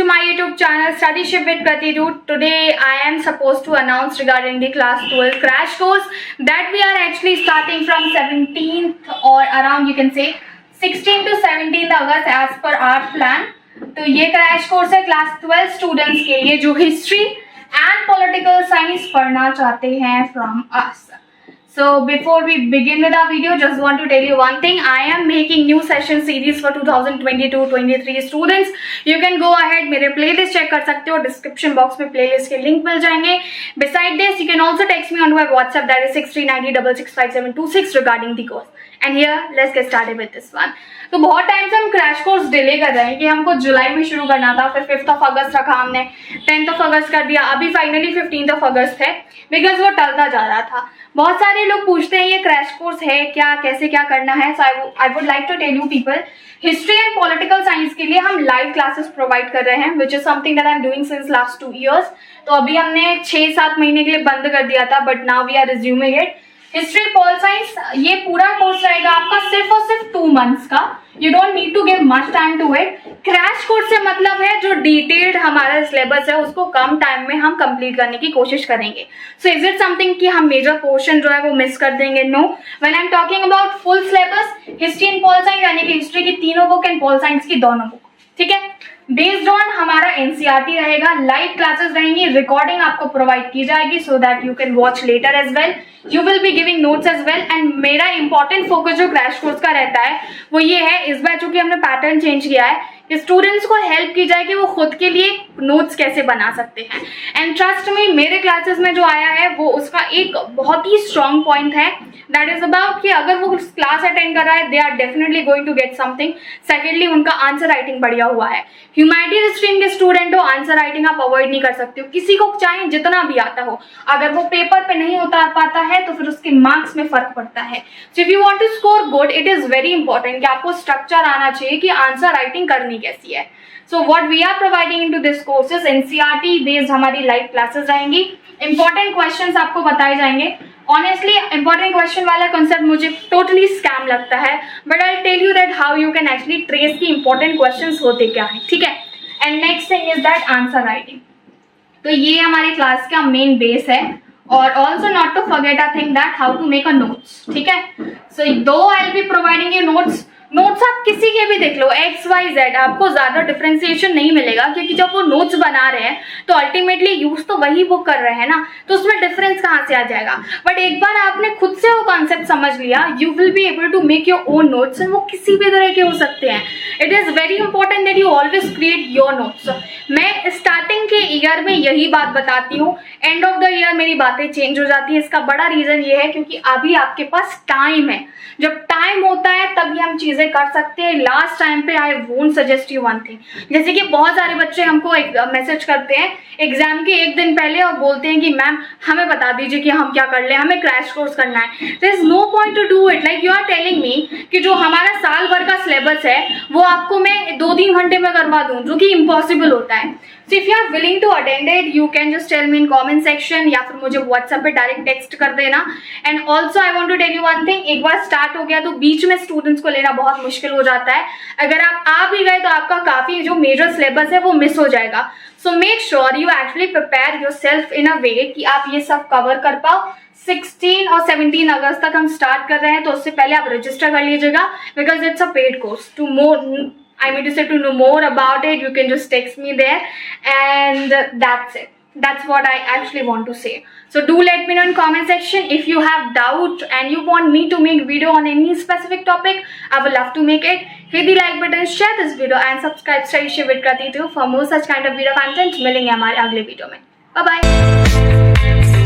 my YouTube channel Studyship with Pratidut. Today I am supposed to announce regarding the class 12 crash course that we are actually starting from 17th or around you can say 16 to 17th August as per our plan. तो ये crash course है class 12 students के लिए जो history and political science पढ़ना चाहते हैं from us. So before we begin with our video, just want to tell you one thing. I am making new session series for 2022-23 students. You can go ahead, मेरे playlist check कर सकते हो. Description box में playlist के link मिल जाएंगे. Beside this, you can also text me on my WhatsApp that is 6390665726 regarding the course. And here, let's get started with this one. तो बहुत time से हम क्रैश कोर्स डिले कर रहे हैं कि हमको जुलाई में शुरू करना था, फिर 5th ऑफ अगस्त रखा हमने, 10th ऑफ अगस्त कर दिया, अभी फाइनली 15th ऑफ अगस्त है बिकॉज वो टलता जा रहा था. बहुत सारे लोग पूछते हैं ये क्रैश कोर्स है क्या, कैसे क्या करना है. So I would like to tell you people, history and political science के लिए हम लाइव क्लासेस प्रोवाइड कर रहे हैं which is something that I am doing since last 2 years. तो अभी हमने 6-7 महीने के लिए बंद कर दिया था, but now we are resuming it. History pol science ये पूरा कोर्स रहेगा आपका सिर्फ और सिर्फ 2 months का. You don't need to give much time to it. Crash course से मतलब है जो डिटेल्ड हमारा सिलेबस है उसको कम टाइम में हम कंप्लीट करने की कोशिश करेंगे. सो इज इट समथिंग कि हम मेजर पोर्शन जो है वो मिस कर देंगे? No. When I am talking about full syllabus, history and pol science यानी कि हिस्ट्री की 3 बुक एंड पॉल साइंस की 2 बुक, ठीक है. बेस्ड ऑन हमारा एनसीईआरटी रहेगा, लाइव क्लासेस रहेंगी, रिकॉर्डिंग आपको प्रोवाइड की जाएगी so that you can watch later as well. You will be giving notes as well. And मेरा इंपॉर्टेंट फोकस जो क्रैश कोर्स का रहता है वो ये है, इस बार चूंकि हमने पैटर्न चेंज किया है कि स्टूडेंट्स को हेल्प की जाए कि वो खुद के लिए नोट्स कैसे बना सकते हैं. एंड ट्रस्ट मी, मेरे क्लासेस में जो आया है वो उसका एक बहुत ही स्ट्रॉन्ग पॉइंट है, दैट इज अबाउट कि अगर वो क्लास अटेंड कर रहा है they are definitely going to get something. Secondly, उनका आंसर राइटिंग बढ़िया हुआ है. ह्यूमैनिटीज स्ट्रीम के स्टूडेंट हो, आंसर राइटिंग आप अवॉइड नहीं कर सकते हो. किसी को चाहे जितना भी आता हो, अगर वो पेपर पे नहीं उतार पाता है तो फिर उसके मार्क्स में फर्क पड़ता है. So if you want to score good, it is very important कि आपको स्ट्रक्चर आना चाहिए कि आंसर राइटिंग करनी कैसी है. So what we are providing into this courses, NCERT based हमारी लाइव क्लासेस रहेंगी. इंपॉर्टेंट क्वेश्चंस आपको बताए जाएंगे. ऑनेस्टली इंपॉर्टेंट क्वेश्चन वाला कंसेप्ट मुझे टोटली स्कैम लगता है, but I tell you that how you can actually trace की इंपॉर्टेंट क्वेश्चंस होते क्या है, ठीक है. And next thing is that answer writing. तो ये हमारी क्लास का मेन बेस है. और also not to forget I think that how to make a notes, ठीक है. So though I will be providing you notes आप किसी के भी देख लो, XYZ, आपको ज्यादा डिफरेंशिएशन नहीं मिलेगा क्योंकि जब वो नोट्स बना रहे हैं तो अल्टीमेटली यूज तो वही बुक कर रहे हैं ना, तो उसमें डिफरेंस कहाँ से आ जाएगा. बट एक बार आपने खुद से वो कॉन्सेप्ट समझ लिया, you will be able to make your own notes. वो किसी भी तरह के हो सकते हैं. It is very important that you always create your notes. मैं स्टार्टिंग के ईयर में यही बात बताती हूँ, एंड ऑफ द ईयर मेरी बातें चेंज हो जाती है. इसका बड़ा रीजन ये है क्योंकि अभी आपके पास टाइम है. जब टाइम होता है तभी हम चीजें कर सकते हैं. लास्ट टाइम पे I won't suggest you one thing. जैसे कि बहुत सारे बच्चे हमको एक मैसेज करते हैं एग्जाम के 1 दिन पहले और बोलते हैं कि मैम हमें बता दीजिए कि हम क्या कर ले, हमें क्रैश कोर्स करना है. There is no point to do it. Like you are telling me कि जो हमारा साल भर का सिलेबस है वो आपको मैं 2-3 घंटे में करवा दूं, जो कि इम्पॉसिबल होता है. So if you are willing to attend it, you can just tell me in comment section या फिर मुझे WhatsApp पे डायरेक्ट टेक्स्ट कर देना. And also I want to tell you one thing, एक बार स्टार्ट हो गया तो बीच में स्टूडेंट्स को लेना बहुत मुश्किल हो जाता है. अगर आप आ भी गए तो आपका काफी जो मेजर सिलेबस है वो मिस हो जाएगा. So make sure you actually prepare yourself in a way कि आप ये सब कवर कर पाओ. 16 और 17 अगस्त तक हम स्टार्ट कर रहे हैं, तो उससे पहले आप रजिस्टर कर लीजिएगा because it's a paid course. I mean to say, to know more about it, you can just text me there, and that's it. That's what I actually want to say. So do let me know in comment section if you have doubt and you want me to make video on any specific topic. I would love to make it. Hit the like button, share this video, and subscribe Studyship with Pratidut for more such kind of video content. मिलेंगे हमारे अगले video में. Bye bye.